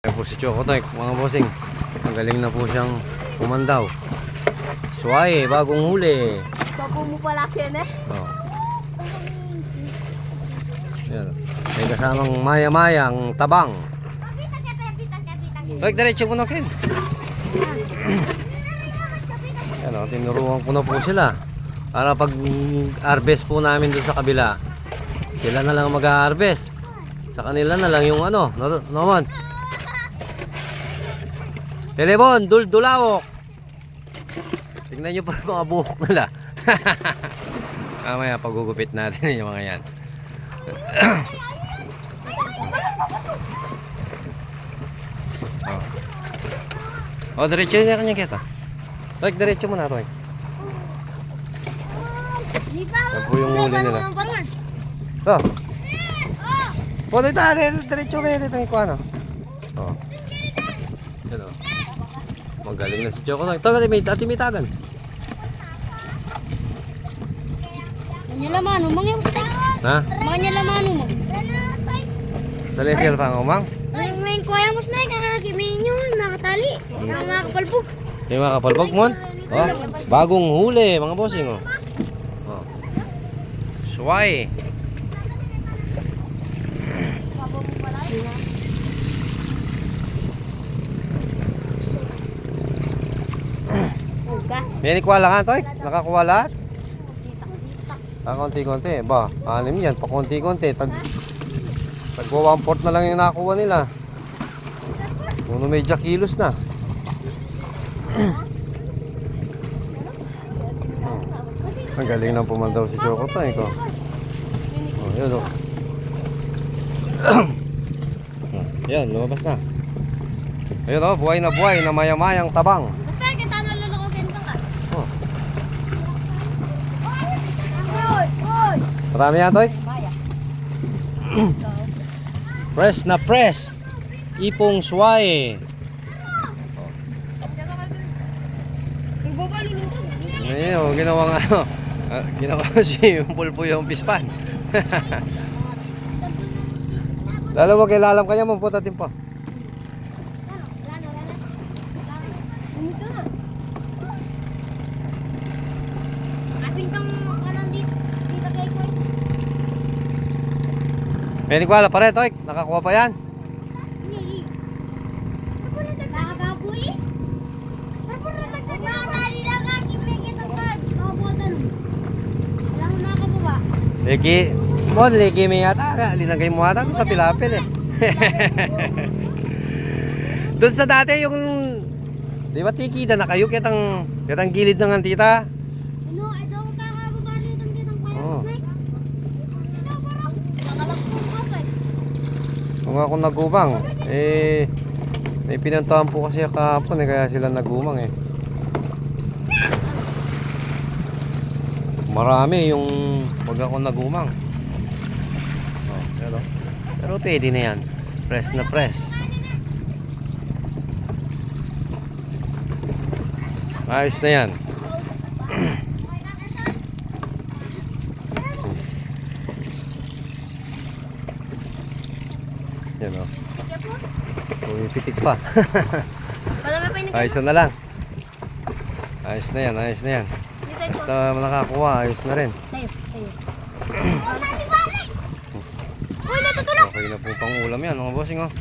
Ayan po si Chocotoy, mga bossing. Ang galing na po siyang pumandaw. Suwaye, bagong huli. Bago mo pala yan eh. Oh. Yan. May kasamang maya-mayang tabang. Toy, diretso mo na, Ken. Yan o, tinuruan ko na po sila. Para pag harvest po namin doon sa kabila, sila na lang mag-harvest. Sa kanila na lang yung ano, naman. Telebon, dulawok. Tignan nyo pa mga buhok nila. Mamaya pagugupit natin yung mga yan. Oh, diretso na kanyang kita. Roy, diretso mo na, Roy. Yan po yung huli nila. Oh. Oh, dito, diretso mo yun. Dito yung kuha, no? Oh. Yan, oh. Magaling na si Choco. Ito, atimitagan. Manya laman, umang yung steak. Ha? Manya laman mo. Sa lesel pa, umang? May kuya mo steak, kiminyo, makatali. Makakapalpog. Yung mga kapalpag mo. Oh, bagong huli, mga bossing, oh. Oh. Suway. May nikuha lang ka, Toy? Nakakuha lahat? Konti-konti. Ba, anim yan. Pa konti-konti. Tagwa 1/4 na lang yung nakuha nila. Puno medya kilos na. Ang galing nang pumandaw si Choco Toy ko. Oh, yun oh. Yan, lumabas na. Ayun oh, buhay na maya-mayang tabang. Basta kita naluloko ganito ka. Oh. Hoy! Marami yan, Toy? Baya. Press na press. Ipong suwaye. Ayun oh, ginawang ano. Ginawa si pulpo yung pispan. Lalo mo kilalam kanya mo puta timpo. May nikuha pa rin, Toy. Nakakuha pa yan. Legi may yata. Linagay mo ata sa pilapil eh. Doon sa dati yung, di ba tikita na kayo kitang gilid ng antita? Oh. Kung ako nagubang, may pinantahan po kasi kahapon kaya sila nagumang eh. Marami yung pag ako nagumang. Oh, pero pwede na yan. Press na press. Ayos na yan. Yan o. Pumipitik pa. Ayos na lang. Ayos na yan, ayos na yan. Basta nakakuha, ayos na rin. Uy, may tutulog! Okay na po pang ulam yan mga bossing oh.